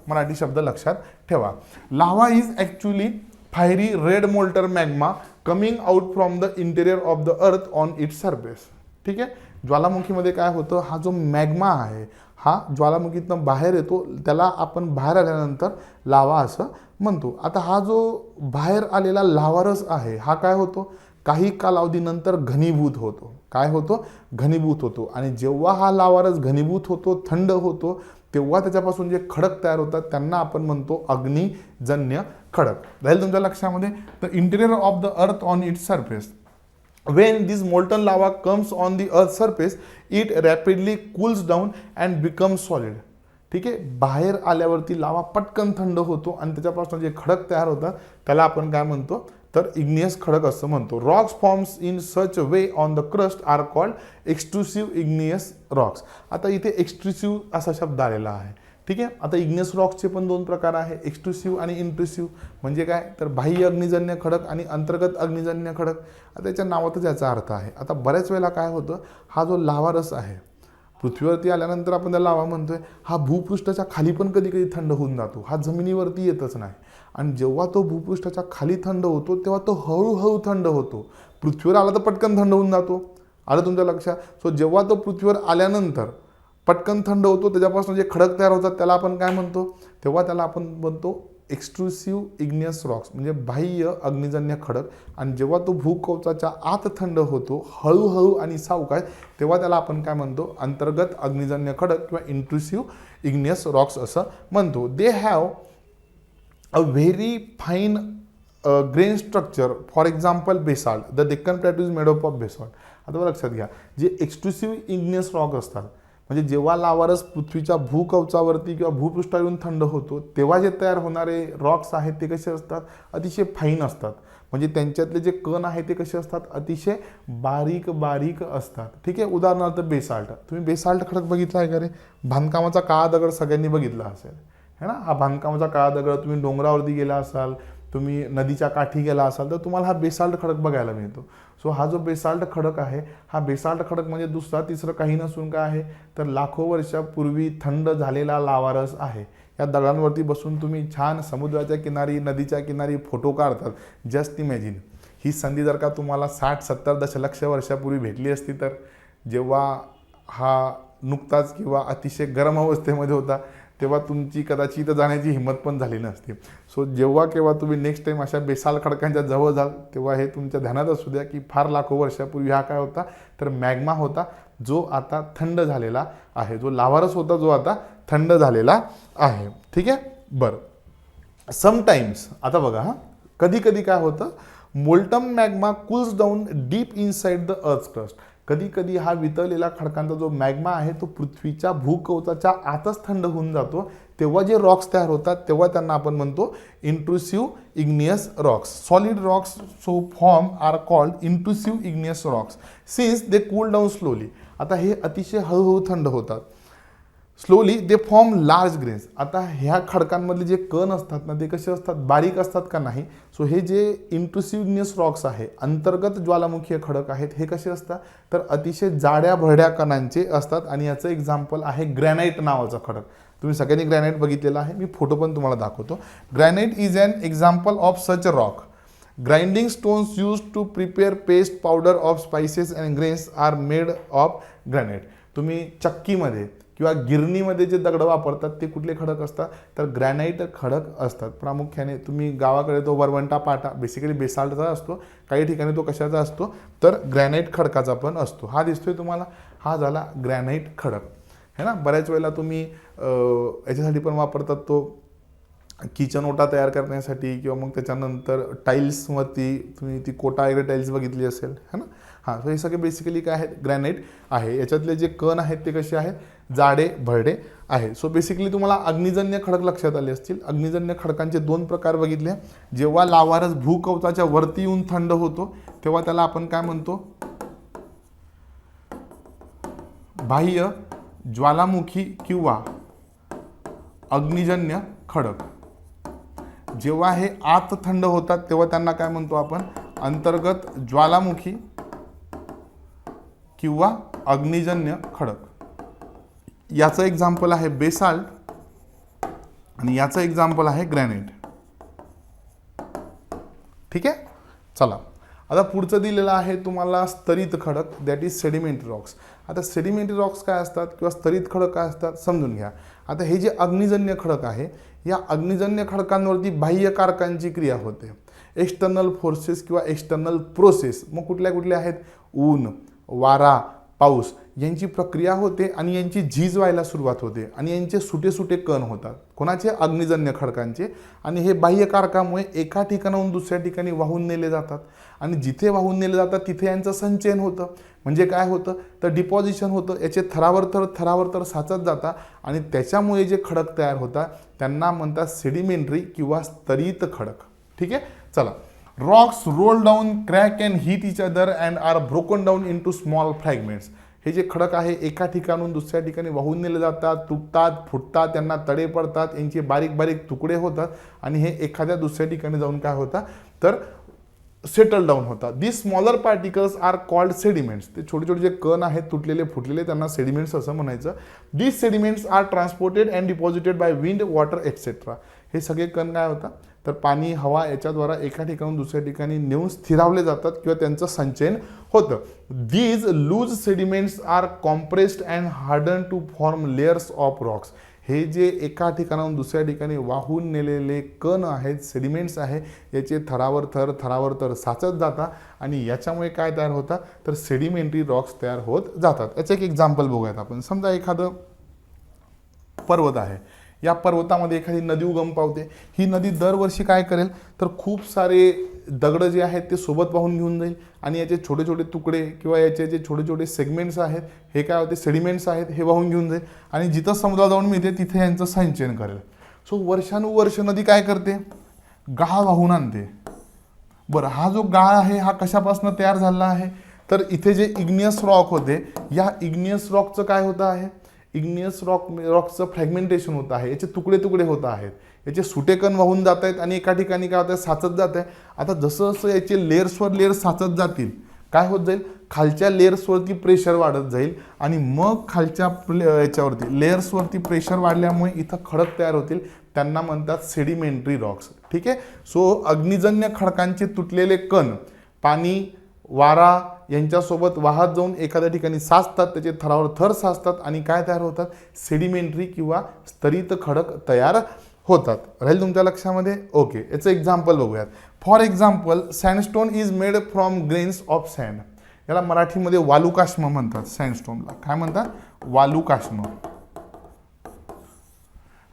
मराठी शब्द लक्षात ठेवा. Lava is actually fiery red molten magma coming out from the interior of the earth on its surface. ठीक आहे, ज्वालामुखीमध्ये काय होतं? हा जो मॅग्मा आहे हा ज्वालामुखीतनं बाहेर येतो, त्याला आपण बाहेर आल्यानंतर लावा असं म्हणतो. आता हा जो बाहेर आलेला लावारस आहे हा काय होतो? काही कालावधीनंतर घनीभूत होतो. काय होतो? घनीभूत होतो. आणि जेव्हा हा लावारस घनीभूत होतो, थंड होतो, तेव्हा त्याच्यापासून जे खडक तयार होतात त्यांना आपण म्हणतो अग्निजन्य खडक. राहील तुमच्या लक्षामध्ये? The interior of the earth on its surface. When this molten lava comes on the earth's surface, it rapidly cools down and becomes solid. ठीक आहे, बाहेर आल्यावरती लावा पटकन थंड होतो आणि त्याच्यापासून जे खडक तयार होतात त्याला आपण काय म्हणतो? तर इग्नियस खडक असं म्हणतो. Rocks forms in such way on the crust are called extrusive igneous rocks. आता इथे एक्सट्रुसिव्ह असा शब्द आलेला आहे. ठीक आहे, आता इग्नियस रॉक्सचे पण 2 प्रकार आहे, एक्सट्रुसिव्ह आणि इंट्रुसिव्ह. म्हणजे काय? तर बाह्य अग्निजन्य खडक आणि अंतर्गत अग्निजन्य खडक. आता त्याच्या नावातच याचा अर्थ आहे. आता बऱ्याच वेळेला काय होतं? हा जो लावारस आहे पृथ्वीवरती आल्यानंतर आपण त्याला लावा म्हणतोय, हा भूपृष्ठाच्या खाली पण कधी कधी थंड होऊन जातो. हा जमिनीवरती येतच नाही. आणि जेव्हा तो भूपृष्ठाच्या खाली थंड होतो तेव्हा तो हळूहळू थंड होतो. पृथ्वीवर आला तर पटकन थंड होऊन जातो. आलं तुमच्या लक्षात? सो जेव्हा तो पृथ्वीवर आल्यानंतर पटकन थंड होतो, त्याच्यापासून जे खडक तयार होतात त्याला आपण काय म्हणतो? तेव्हा त्याला आपण म्हणतो एक्सट्रुसिव्ह इग्नियस रॉक्स, म्हणजे बाह्य अग्निजन्य खडक. आणि जेव्हा तो भूकवचाच्या आत थंड होतो हळूहळू आणि सावकाश, तेव्हा त्याला आपण काय म्हणतो? अंतर्गत अग्निजन्य खडक किंवा इंट्रुसिव्ह इग्नियस रॉक्स असं म्हणतो. They have a very fine grain structure. For example basalt. The Deccan plateau is made up of basalt. आता लक्षात घ्या, जे एक्सट्रुसिव्ह इग्नियस रॉक असतात, म्हणजे जेव्हा लावारस पृथ्वीच्या भूकवचावरती किंवा भूपृष्ठावरून थंड होतो तेव्हा जे तयार होणारे रॉक्स आहेत ते कसे असतात? अतिशय फाईन असतात. म्हणजे त्यांच्यातले जे कण आहेत ते कसे असतात? अतिशय बारीक बारीक असतात. ठीक आहे, उदाहरणार्थ बेसाल्ट. तुम्ही बेसाल्ट खडक बघितला आहे का रे? बांधकामाचा काळा दगड सगळ्यांनी बघितला असेल, है ना? हा बांधकामाचा काळा दगड. तुम्ही डोंगरावरती गेला असाल, तुम्ही नदीच्या काठी गेला असाल तर तुम्हाला हा बेसाल्ट खडक बघायला मिळतो. सो हा जो बेसाल्ट खडक आहे, हा बेसाल्ट खडक म्हणजे दुसरा तिसरं काही नसून काय आहे? तर लाखो वर्षापूर्वी थंड झालेला लावारस आहे. या दगडांवरती बसून तुम्ही छान समुद्राच्या किनारी, नदीच्या किनारी फोटो काढतात. जस्ट इमॅजिन, ही संधी जर का तुम्हाला 60-70 दशलक्ष वर्षापूर्वी भेटली असती तर, जेव्हा हा नुकताच किंवा अतिशय गरम अवस्थेमध्ये होता तेव्हा तुमची कदाचित जाण्याची हिंमत पण झाली नसते. सो जेव्हा केव्हा तुम्ही नेक्स्ट टाइम अशा बेसाल खडकांच्या जवळ जाल तेव्हा हे तुमच्या ध्यानात असू द्या की फार लाखो वर्षापूर्वी हा काय होता, तर मॅग्मा होता, जो आता थंड झालेला आहे, जो लावारस होता जो आता थंड झालेला आहे. ठीक आहे. बरं, समटाइम्स आता बघा हा, कधी कधी काय होतं, molten magma cools down deep inside the earth crust. कधी कधी हा वितळलेला खडकांचा जो मॅग्मा आहे तो पृथ्वीच्या भूकवचाच्या आतच थंड होऊन जातो. तेव्हा जे रॉक्स तयार होतात तेव्हा त्यांना आपण म्हणतो intrusive igneous rocks. Solid rocks so form are called intrusive igneous rocks since they cool down slowly. आता हे अतिशय हळूहळू थंड होतात. Slowly they form large grains. आता ह्या खडकांमधले जे कण असतात ना ते कसे असतात, बारीक असतात का नाही. सो हे जे इंट्रुसिव्हनेस रॉक्स आहे, अंतर्गत ज्वालामुखीय खडक आहेत, हे कसे असतात तर अतिशय जाड्या भरड्या कणांचे असतात. आणि याचं एक्झाम्पल आहे ग्रॅनाइट नावाचा खडक. तुम्ही सगळ्यांनी ग्रॅनाइट बघितलेला आहे, मी फोटो पण तुम्हाला दाखवतो. Granite is an example of such a rock. Grinding stones used to prepare paste powder of spices and grains are made of granite. तुम्ही चक्कीमध्ये किंवा गिरणीमध्ये जे दगड वापरतात ते कुठले खडक असतात तर ग्रॅनाइट खडक असतात. प्रामुख्याने तुम्ही गावाकडे तो वरवंटा पाटा बेसिकली बेसाल्टचा असतो, काही ठिकाणी तो कशाचा असतो तर ग्रॅनाइट खडकाचा पण असतो. हा दिसतोय तुम्हाला, हा झाला ग्रॅनाइट खडक है ना. बऱ्याच वेळेला तुम्ही याच्यासाठी पण वापरतात तो किचन ओटा तयार करण्यासाठी, किंवा मग त्याच्यानंतर टाईल्सवरती तुम्ही ती कोटा वगैरे टाईल्स बघितली असेल है ना. हां, हे सगळे बेसिकली काय आहेत, ग्रॅनाइट आहे. याच्यातले जे कण आहेत ते कसे आहेत, जाडे भरडे आहे. सो बेसिकली तुम्हाला अग्निजन्य खडक लक्षात आले असतील. अग्निजन्य खडकांचे दोन प्रकार बघितले. जेव्हा लावारस भूकवचाच्या वरती येऊन थंड होतो तेव्हा त्याला आपण काय म्हणतो, बाह्य ज्वालामुखी किंवा अग्निजन्य खडक. जेव्हा हे आत थंड होतात तेव्हा त्यांना काय म्हणतो आपण, अंतर्गत ज्वालामुखी किंवा अग्निजन्य खडक. याचं एक्झाम्पल आहे बेसाल्ट आणि याचं एक्झाम्पल आहे ग्रॅनाइट. ठीक आहे. चला आता पुढचं दिलेलं आहे तुम्हाला स्तरित खडक, दॅट इज सेडिमेंटरी रॉक्स. आता सेडिमेंटरी रॉक्स काय असतात किंवा स्तरित खडक काय असतात समजून घ्या. आता हे जे अग्निजन्य खडक आहे, या अग्निजन्य खडकांवरती बाह्य कारकांची क्रिया होते, एक्सटर्नल फोर्सेस किंवा एक्सटर्नल प्रोसेस. मग कुठल्या कुठल्या आहेत, ऊन, वारा, पाऊस यांची प्रक्रिया होते आणि यांची झीज व्हायला सुरुवात होते आणि यांचे सुटे सुटे कण होतात. कोणाचे, अग्निजन्य खडकांचे. आणि हे बाह्य कारकामुळे एका ठिकाणाहून दुसऱ्या ठिकाणी वाहून नेले जातात आणि जिथे वाहून नेले जातात तिथे यांचं संचयन होतं. म्हणजे काय होतं तर डिपॉझिशन होतं, याचे थरावर थर साचत जातात आणि त्याच्यामुळे जे खडक तयार होतात त्यांना म्हणतात सेडिमेंटरी किंवा स्तरित खडक. ठीक आहे. चला, rocks roll down, crack and hit each other and are broken down into small fragments. हे जे खडक आहे एका ठिकाणून दुसऱ्या ठिकाणी वाहून नेले जातात, तुटतात, फुटतात, त्यांना तडे पडतात, यांचे बारीक बारीक तुकडे होतात आणि हे एखाद्या दुसऱ्या ठिकाणी जाऊन काय होतात तर सेटल डाऊन होतात. This smaller particles are called sediments. ते छोटे छोटे जे कण आहेत तुटलेले फुटलेले त्यांना सेडिमेंट्स असं म्हणायचं. This sediments are transported and deposited by wind, water etcetera. हे सगळे कण काय होतात तर पाणी, हवा याच्याद्वारा एका ठिकाणून दुसऱ्या ठिकाणी नेऊन स्थिरावले जातात किंवा त्यांचं संचयन होतं. These loose sediments are compressed and harden to form layers of rocks. हे जे एका ठिकाणाहून दुसऱ्या ठिकाणी वाहून नेलेले कण आहेत, सेडिमेंट्स आहे, याचे थरावर थर साचत जातात आणि याच्यामुळे काय तयार होतात तर सेडिमेंटरी रॉक्स तयार होत जातात. याचं एक एक्झाम्पल बघूयात आपण. समजा एखादं पर्वत आहे, या पर्वतामध्ये एखादी नदी उगम पावते. ही नदी दरवर्षी काय करेल तर खूप सारे दगड जे आहेत ते सोबत वाहून घेऊन जाईल आणि याचे छोटे छोटे तुकडे किंवा याचे जे छोटे छोटे सेगमेंट्स आहेत हे काय होते, सेडिमेंट्स आहेत, हे वाहून घेऊन जाईल आणि जिथं समुद्रात जाऊन मिळते तिथे यांचं संचयन करेल. सो वर्षानुवर्ष नदी काय करते, गाळ वाहून आणते. बरं, हा जो गाळ आहे हा कशापासून तयार झाला आहे तर इथे जे इग्नियस रॉक होते, या इग्नियस रॉकचं काय होतं आहे, इग्नियस रॉकचं फ्रॅगमेंटेशन होत आहे, याचे तुकडे तुकडे होत आहेत, याचे सुटे कण वाहून जात आहेत आणि एका ठिकाणी काय होतं साचत जात आहे. आता जसं जसं याचे लेयर्सवर लेअर साचत जातील काय होत जाईल, खालच्या लेयर्सवरती प्रेशर वाढत जाईल आणि मग खालच्या याच्यावरती लेयर्सवरती प्रेशर वाढल्यामुळे इथं खडक तयार होतील, त्यांना म्हणतात सेडिमेंटरी रॉक्स. ठीक आहे. सो अग्निजन्य खडकांचे तुटलेले कण पाणी, वारा यांच्यासोबत वाहत जाऊन एखाद्या ठिकाणी साचतात, त्याचे थरावर थर साचतात आणि काय तयार होतात, सेडिमेंटरी किंवा स्तरित खडक तयार होतात. राहील तुमच्या लक्षामध्ये. ओके, याचं एक्झाम्पल बघूयात. For example sandstone is made from grains of sand. याला मराठीमध्ये वालुकाश्म म्हणतात. सँडस्टोनला काय म्हणतात, वालुकाश्म.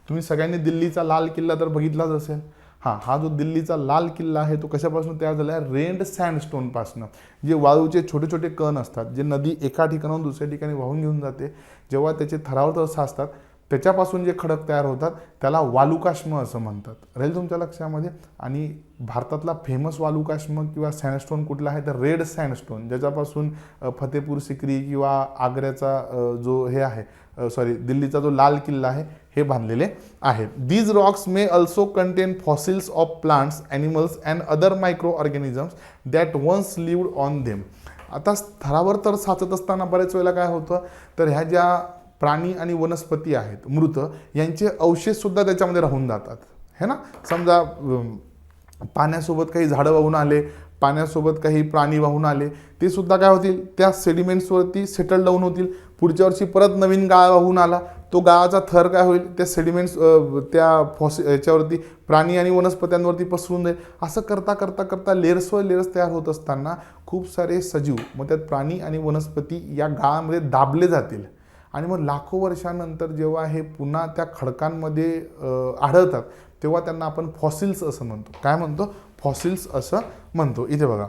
तुम्ही सगळ्यांनी दिल्लीचा लाल किल्ला तर बघितलाच असेल. हा जो दिल्लीचा लाल किल्ला आहे तो कशापासून तयार झाला आहे, रेड सँडस्टोन पासून. जे वाळूचे छोटे छोटे कण असतात, जे नदी एका ठिकाणाहून दुसऱ्या ठिकाणी वाहून घेऊन जाते, जेव्हा त्याचे थरावर असतात त्याच्यापासून जे खडक तयार होतात त्याला वालुकाश्म असं म्हणतात. राहील तुमच्या लक्षामध्ये. आणि भारतातला फेमस वालुकाश्म किंवा सँडस्टोन कुठला आहे तर रेड सँडस्टोन, ज्याच्यापासून फतेपूर सिक्री किंवा आग्र्याचा जो हे आहे दिल्लीचा जो लाल किल्ला आहे हे बांधलेले आहेत. These rocks may also contain fossils of plants, animals and other microorganisms that once lived on them. आता थरावर तर साचत असताना बऱ्याच वेळेला काय होतं तर ह्या ज्या प्राणी आणि वनस्पती आहेत मृत, यांचे अवशेषसुद्धा त्याच्यामध्ये राहून जातात, है ना. समजा पाण्यासोबत काही झाडं वाहून आले, पाण्यासोबत काही प्राणी वाहून आले, ते सुद्धा काय होतील, त्या सेडिमेंट्सवरती सेटल डाऊन होतील. पुढच्या वर्षी परत नवीन गाळ वाहून आला, तो गाळाचा थर काय होईल, त्या सेडिमेंट्स त्या याच्यावरती प्राणी आणि वनस्पत्यांवरती पसरून जाईल. असं करता करता करता लेयर्सवर लेयर्स तयार होत असताना खूप सारे सजीव, मग त्यात प्राणी आणि वनस्पती या गाळामध्ये दाबले जातील. आणि मग लाखो वर्षानंतर जेव्हा हे पुन्हा त्या खडकांमध्ये आढळतात तेव्हा त्यांना आपण फॉसिल्स असं म्हणतो. काय म्हणतो, फॉसिल्स असं म्हणतो. इथे बघा,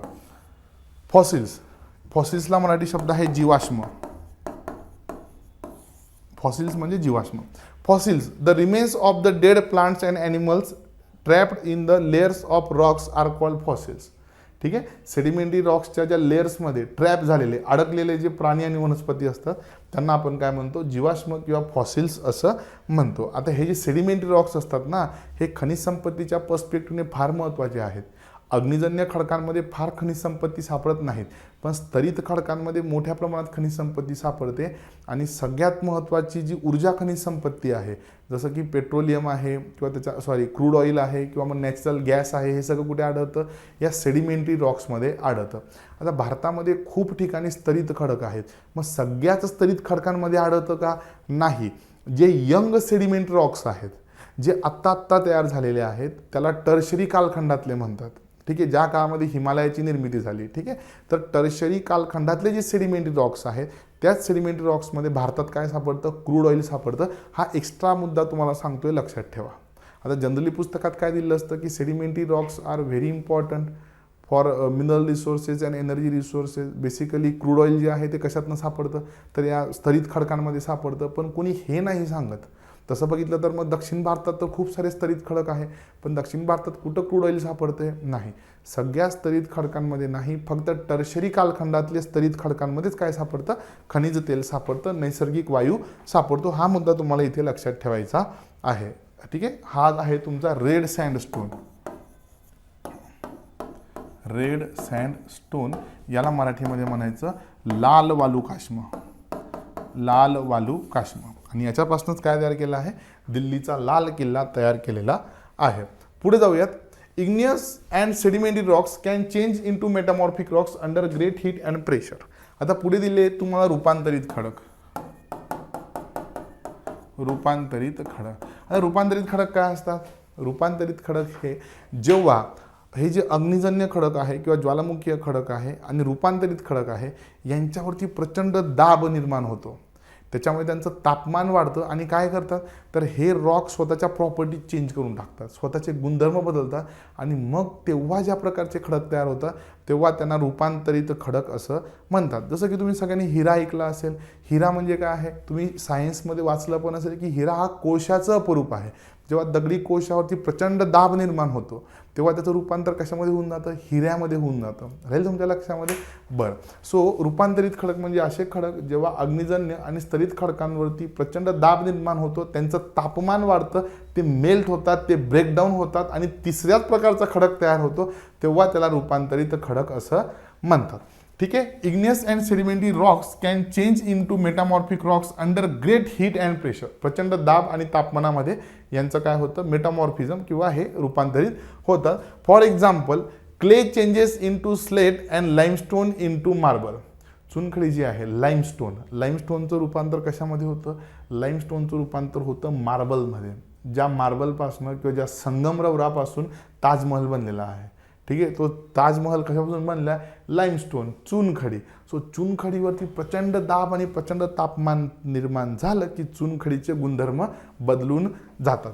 फॉसिल्सला मराठी शब्द आहे जीवाश्म. फॉसिल्स म्हणजे जीवाश्म. Fossils, the remains of the dead plants and animals trapped in the layers of rocks are called fossils. ठीक आहे. सेडिमेंटरी रॉक्सच्या ज्या लेयर्समध्ये ट्रॅप झालेले, अडकलेले जे प्राणी आणि वनस्पती असतात त्यांना आपण काय म्हणतो, जीवाश्म किंवा फॉसिल्स असं म्हणतो. आता हे जे सेडिमेंटरी रॉक्स असतात ना, हे खनिज संपत्तीच्या पर्स्पेक्टिव्हने फार महत्त्वाचे आहेत. अग्निजन्य खडकांमध्ये फार खनिज संपत्ती सापडत नाहीत, पण स्तरित खडकांमध्ये मोठ्या प्रमाणात खनिज संपत्ती सापडते. आणि सगळ्यात महत्त्वाची जी ऊर्जा खनिज संपत्ती आहे, जसं की पेट्रोलियम आहे किंवा क्रूड ऑइल आहे किंवा मग नॅचरल गॅस आहे, हे सगळं कुठे आढळतं, या सेडिमेंटरी रॉक्समध्ये आढळतं. आता भारतामध्ये खूप ठिकाणी स्तरित खडक आहेत, मग सगळ्याच स्तरित खडकांमध्ये आढळतं का, नाही. जे यंग सेडिमेंटरी रॉक्स आहेत, जे आत्ता तयार झालेले आहेत, त्याला टर्शरी कालखंडातले म्हणतात. ठीक आहे. ज्या काळामध्ये हिमालयाची निर्मिती झाली, ठीक आहे, तर टर्शरी कालखंडातले जे सेडिमेंटरी रॉक्स आहेत त्याच सेडिमेंटरी रॉक्समध्ये भारतात काय सापडतं, क्रूड ऑइल सापडतं. हा एक्स्ट्रा मुद्दा तुम्हाला सांगतोय, लक्षात ठेवा. आता जनरली पुस्तकात काय दिलं असतं की sedimentary rocks are very important for mineral resources and energy resources. Basically crude oil जे आहे ते कशातनं सापडतं तर या स्तरित खडकांमध्ये सापडतं, पण कोणी हे नाही सांगत. तसं बघितलं तर मग दक्षिण भारतात तर खूप सारे स्तरित खडक आहे, पण दक्षिण भारतात कुठं क्रूड ऑइल सापडते, नाही. सगळ्या स्तरित खडकांमध्ये नाही, फक्त टर्शरी कालखंडातले स्तरित खडकांमध्येच काय सापडतं, खनिज तेल सापडतं, नैसर्गिक वायू सापडतो. हा मुद्दा तुम्हाला इथे लक्षात ठेवायचा आहे. ठीक आहे. हा आहे तुमचा रेड सँडस्टोन. रेड सँडस्टोन, याला मराठीमध्ये म्हणायचं लाल वालुकाश्म. लाल वालुकाश्म. आणि याच्यापासूनच काय तयार केलं आहे, दिल्लीचा लाल किल्ला तयार केलेला आहे. पुढे जाऊयात. Igneous and sedimentary rocks can change into metamorphic rocks under great heat and pressure. आता पुढे दिले तुम्हाला रूपांतरित खडक. रूपांतरित खडक. आता रूपांतरित खडक काय असतात, रूपांतरित खडक हे जेव्हा हे जे अग्निजन्य खडक आहे किंवा ज्वालामुखीय खडक आहे आणि रूपांतरित खडक आहे यांच्यावरती प्रचंड दाब निर्माण होतो, त्याच्यामुळे त्यांचं तापमान वाढतं आणि काय करतात तर हे रॉक स्वतःच्या प्रॉपर्टी चेंज करून टाकतात, स्वतःचे गुणधर्म बदलतात आणि मग तेव्हा ज्या प्रकारचे खडक तयार होतात तेव्हा त्यांना रूपांतरित खडक असं म्हणतात. जसं की तुम्ही सगळ्यांनी हिरा ऐकला असेल. हिरा म्हणजे काय आहे, तुम्ही सायन्समध्ये वाचलं पण असेल की हिरा हा कोशाचं अपरूप आहे. जेव्हा दगडी कोशावरती प्रचंड दाब निर्माण होतो तेव्हा त्याचं रूपांतर कशामध्ये होऊन जातं, हिऱ्यामध्ये होऊन जातं. राहील तुमच्या लक्षामध्ये. बरं. सो रूपांतरित खडक म्हणजे असे खडक जेव्हा अग्निजन्य आणि स्तरित खडकांवरती प्रचंड दाब निर्माण होतो, त्यांचं तापमान वाढतं, ते मेल्ट होतात, ते ब्रेकडाऊन होतात आणि तिसऱ्याच प्रकारचा खडक तयार होतो, तेव्हा त्याला रूपांतरित खडक असं म्हणतात. ठीक आहे. Igneous and sedimentary rocks can change into metamorphic rocks under great heat and pressure. प्रचंड दाब आणि तापमानामध्ये यांचं काय होतं, मेटामॉर्फिझम किंवा हे रूपांतरित होतं. For example clay changes into slate and limestone into marble. चुनखडी जी आहे लाईमस्टोनचं रूपांतर कशामध्ये होतं? लाईमस्टोनचं रूपांतर होतं मार्बलमध्ये. ज्या मार्बलपासून किंवा ज्या संगमरवरापासून ताजमहल बनलेला आहे. ठीक आहे, तो ताजमहल कशापासून बनला? लाईमस्टोन, चुनखडी. सो चुनखडीवरती प्रचंड दाब आणि प्रचंड तापमान निर्माण झालं की चुनखडीचे गुणधर्म बदलून जातात.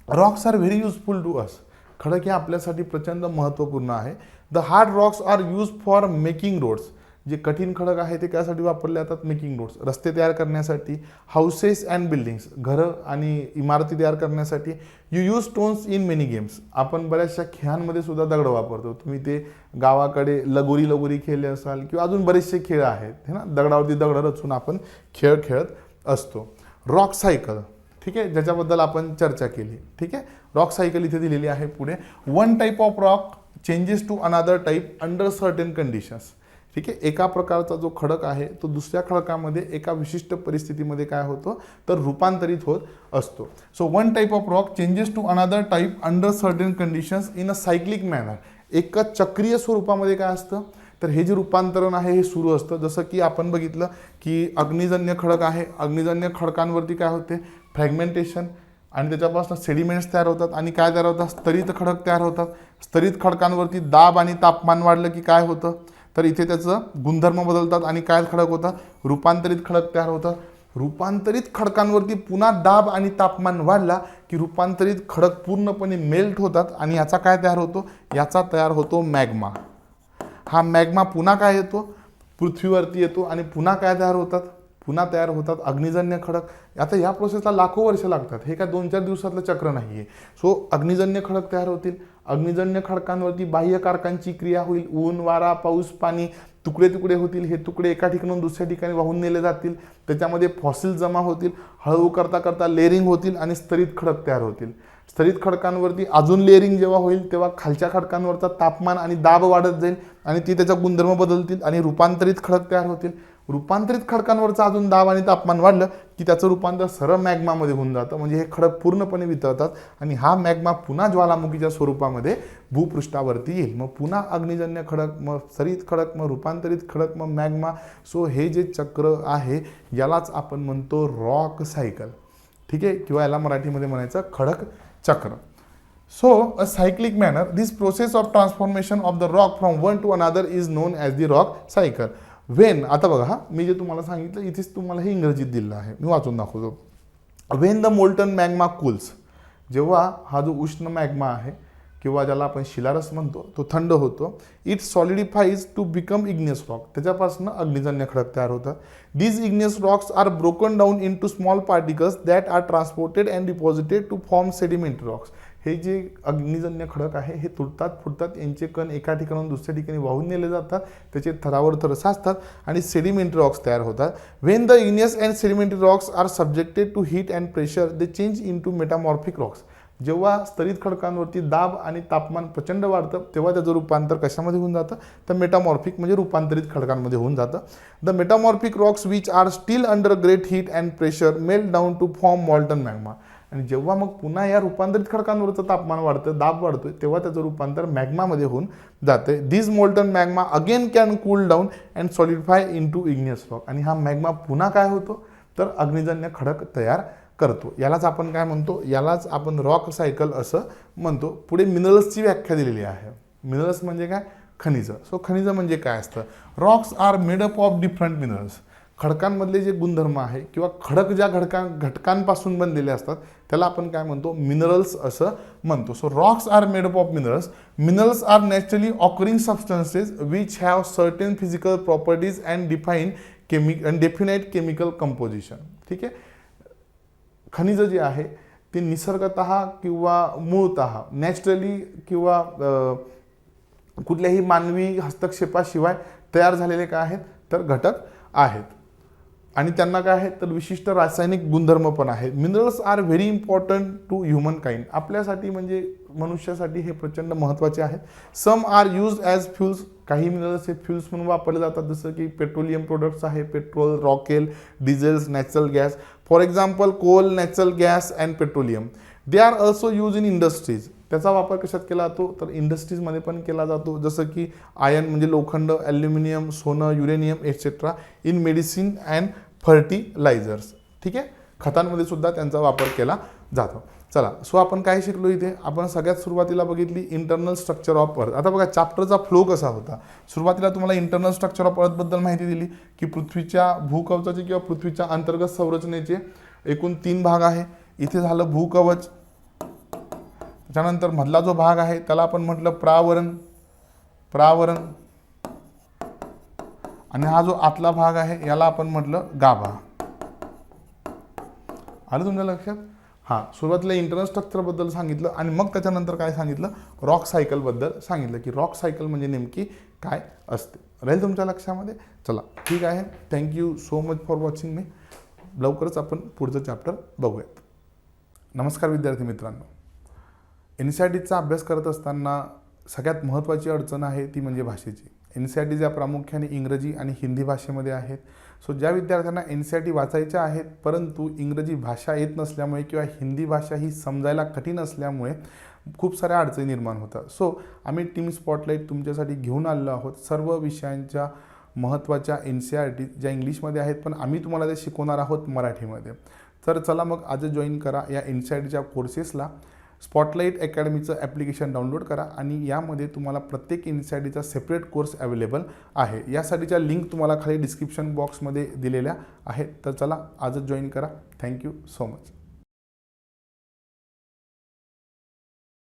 Rocks are very useful to us. खडक हे आपल्यासाठी प्रचंड महत्त्वपूर्ण आहे. The hard rocks are use for making roads. जे कठीण खडक आहे ते त्यासाठी वापरले जातात? मेकिंग रोड्स, रस्ते तयार करण्यासाठी. हाऊसेस अँड बिल्डिंग्स, घरं आणि इमारती तयार करण्यासाठी. You use stones in many games. आपण बऱ्याचशा खेळांमध्ये सुद्धा दगड वापरतो. तुम्ही ते गावाकडे लगोरी खेळले असाल किंवा अजून बरेचसे खेळ आहेत है ना, दगडावरती दगड रचून आपण खेळ खेळत असतो. रॉक सायकल, ठीक आहे, ज्याच्याबद्दल आपण चर्चा केली. ठीक आहे, रॉक सायकल इथे दिलेली आहे पुढे. One type of rock changes to another type under certain conditions. ठीक आहे, एका प्रकारचा जो खडक आहे तो दुसऱ्या खडकामध्ये एका विशिष्ट परिस्थितीमध्ये काय होतो तर रूपांतरित होत असतो. So one type of rock changes to another type under certain conditions in a cyclic manner. एका चक्रीय स्वरूपामध्ये काय असतं तर हे जे रूपांतरण आहे हे सुरू असतं. जसं की आपण बघितलं की अग्निजन्य खडक आहे, अग्निजन्य खडकांवरती काय होते? फ्रॅगमेंटेशन, आणि त्याच्यापासून सेडिमेंट्स तयार होतात आणि काय तयार होतात? स्तरित खडक तयार होतात. स्तरित खडकांवरती दाब आणि तापमान वाढलं की काय होतं तर इथे त्याचं गुणधर्म बदलतात आणि काय खडक होतात? रूपांतरित खडक तयार होतात. रूपांतरित खडकांवरती पुन्हा दाब आणि तापमान वाढला की रूपांतरित खडक पूर्णपणे मेल्ट होतात आणि याचा काय तयार होतो? याचा तयार होतो मॅग्मा. हा मॅग्मा पुन्हा काय येतो? पृथ्वीवरती येतो आणि पुन्हा काय तयार होतात? पुन्हा तयार होतात अग्निजन्य खडक. आता या प्रोसेसला लाखो वर्ष लागतात, हे काय 2-4 दिवसातलं चक्र नाही आहे. सो अग्निजन्य खडक तयार होतील. अग्निजन्य खडकांवरती बाह्य कारकांची क्रिया होईल. ऊन, वारा, पाऊस, पाणी, तुकडे तुकडे होतील. हे तुकडे एका ठिकाणून दुसऱ्या ठिकाणी वाहून नेले जातील. त्याच्यामध्ये फॉसिल जमा होतील. हळूहळू करता करता लेअरिंग होतील आणि स्तरित खडक तयार होतील. स्तरित खडकांवरती अजून लेअरिंग जेव्हा होईल तेव्हा खालच्या खडकांवरचा तापमान आणि दाब वाढत जाईल आणि ती त्याचा गुणधर्म बदलतील आणि रूपांतरित खडक तयार होतील. रूपांतरित खडकांवरचा अजून दाब आणि तापमान वाढलं की त्याचं रूपांतर सरळ मॅग्मामध्ये होऊन जातं. म्हणजे हे खडक पूर्णपणे वितळतात आणि हा मॅग्मा पुन्हा ज्वालामुखीच्या स्वरूपामध्ये भूपृष्ठावरती येईल. मग पुन्हा अग्निजन्य खडक, मग स्तरित खडक, मग रूपांतरित खडक, मग मॅग्मा. सो हे जे चक्र आहे यालाच आपण म्हणतो रॉक सायकल. ठीक आहे, किंवा याला मराठीमध्ये म्हणायचं खडक चक्र. So a cyclic manner, this process of transformation of the rock from one two another is non as the rock cycle. Wien, आता बघा हा मी जे तुम्हाला सांगितलं इथेच तुम्हाला हे इंग्रजीत दिलेलं आहे, मी वाचून दाखवतो. Wien the molten magma cools, जेव्हा हा जो उष्ण मॅग्मा आहे किंवा ज्याला आपण शिलारस म्हणतो तो थंड होतो. It solidifies to become igneous rock, त्याच्यापासून अग्निजन्य खडक तयार होतात. These igneous rocks are broken down into small particles that are transported and deposited to form sedimentary rocks. हे जे अग्निजन्य खडक आहे हे तुटतात फुटतात, यांचे कण एका ठिकाणाहून दुसऱ्या ठिकाणी वाहून नेले जातात, त्याचे थरावर थर साचतात आणि सेडिमेंटरी रॉक्स तयार होतात. When the igneous and sedimentary rocks are subjected to heat and pressure they change into metamorphic rocks. जेव्हा स्तरित खडकांवरती दाब आणि तापमान प्रचंड वाढतं तेव्हा त्याचं रूपांतर कशामध्ये होऊन जातं तर मेटामॉर्फिक म्हणजे रूपांतरित खडकांमध्ये होऊन जातं. The metamorphic rocks which are still under great heat and pressure melt down to form molten magma. आणि जेव्हा मग पुन्हा या रूपांतरित खडकांवरचं तापमान वाढतं, दाब वाढतोय, तेव्हा त्याचं रूपांतर मॅग्मामध्ये होऊन जाते. This molten magma again can cool down and solidify into igneous rock. आणि हा मॅग्मा पुन्हा काय होतो तर अग्निजन्य खडक तयार करतो. यालाच आपण काय म्हणतो, यालाच आपण रॉक सायकल असं म्हणतो. पुढे मिनरल्सची व्याख्या दिलेली आहे. मिनरल्स म्हणजे काय? खनिज. सो खनिज म्हणजे काय असतं? Rocks are made up of different minerals. खडकांमधले जे गुणधर्म आहे किंवा खडक ज्या घटकांपासून बनलेले असतात त्याला आपण काय म्हणतो मिनरल्स असं म्हणतो. So rocks are made up of minerals. Minerals are naturally occurring substances which have certain physical properties and definite chemical composition. ठीक आहे, खनिज जे आहे ते निसर्गतः किंवा मूळतः नॅचरली किंवा कुठल्याही मानवी हस्तक्षेपाशिवाय तयार झालेले काय आहेत तर घटक आहेत आणि त्यांना काय आहे तर विशिष्ट रासायनिक गुणधर्म पण आहेत. Minerals are very important to humankind. आपल्यासाठी म्हणजे मनुष्यासाठी हे प्रचंड महत्त्वाचे आहेत. Some are use as fuels. काही मिनरल्स हे फ्युल्स म्हणून वापरले जातात, जसं की पेट्रोलियम प्रोडक्ट्स आहे, पेट्रोल, रॉकेल, diesels, natural gas. For example coal, natural gas and petroleum. They are also use in industries. त्याचा वापर कशात केला जातो तर इंडस्ट्रीजमध्ये पण केला जातो, जसं की आयर्न म्हणजे लोखंड, ॲल्युमिनियम, सोनं, uranium etcetera, in medicine and fertilisers. ठीक आहे, खतांमध्ये सुद्धा त्यांचा वापर केला जातो. चला, सो आपण काय शिकलो इथे, आपण सगळ्यात सुरुवातीला बघितली इंटरनल स्ट्रक्चर ऑफ अर्थ. आता बघा चॅप्टरचा फ्लो कसा होता. सुरुवातीला तुम्हाला इंटरनल स्ट्रक्चर ऑफ अर्थबद्दल माहिती दिली की पृथ्वीच्या भूकवचाचे किंवा पृथ्वीच्या अंतर्गत संरचनेचे एकूण 3 भाग आहे. इथे झालं भूकवच, त्याच्यानंतर मधला जो भाग आहे त्याला आपण म्हटलं प्रावरण, आणि हा जो आतला भाग आहे याला आपण म्हटलं गाभा. आलं तुमच्या लक्षात? हां, सुरुवातीला इंटरनल स्ट्रक्चरबद्दल सांगितलं आणि मग त्याच्यानंतर काय सांगितलं, रॉक सायकलबद्दल सांगितलं की रॉक सायकल म्हणजे नेमकी काय असते. राहील तुमच्या लक्षामध्ये? चला ठीक आहे, thank you so much for watching मी. लवकरच आपण पुढचं चॅप्टर बघूयात. नमस्कार विद्यार्थी मित्रांनो, NCERTचा अभ्यास करत असताना सगळ्यात महत्त्वाची अडचण आहे ती म्हणजे भाषेची. NCERT ज्या प्रामुख्याने इंग्रजी आणि हिंदी भाषेमध्ये आहेत. सो ज्या विद्यार्थ्यांना NCERT वाचायच्या आहेत परंतु इंग्रजी भाषा येत नसल्यामुळे किंवा हिंदी भाषा ही समजायला कठीण असल्यामुळे खूप साऱ्या अडचणी निर्माण होतात. सो आम्ही टीम स्पॉटलाईट तुमच्यासाठी घेऊन आलेलो आहोत. सर्व विषयांच्या महत्त्वाच्या NCERT ज्या इंग्लिशमध्ये आहेत पण आम्ही तुम्हाला ते शिकवणार आहोत मराठीमध्ये. तर चला मग आज जॉईन करा या NCERTच्या कोर्सेसला. स्पॉटलाईट अकॅडमीचं ॲप्लिकेशन डाउनलोड करा आणि यामध्ये तुम्हाला प्रत्येक NCERTचा सेपरेट कोर्स अवेलेबल आहे. यासाठीच्या लिंक तुम्हाला खाली डिस्क्रिप्शन बॉक्समध्ये दिलेल्या आहेत. तर चला आजच जॉईन करा. Thank you so much.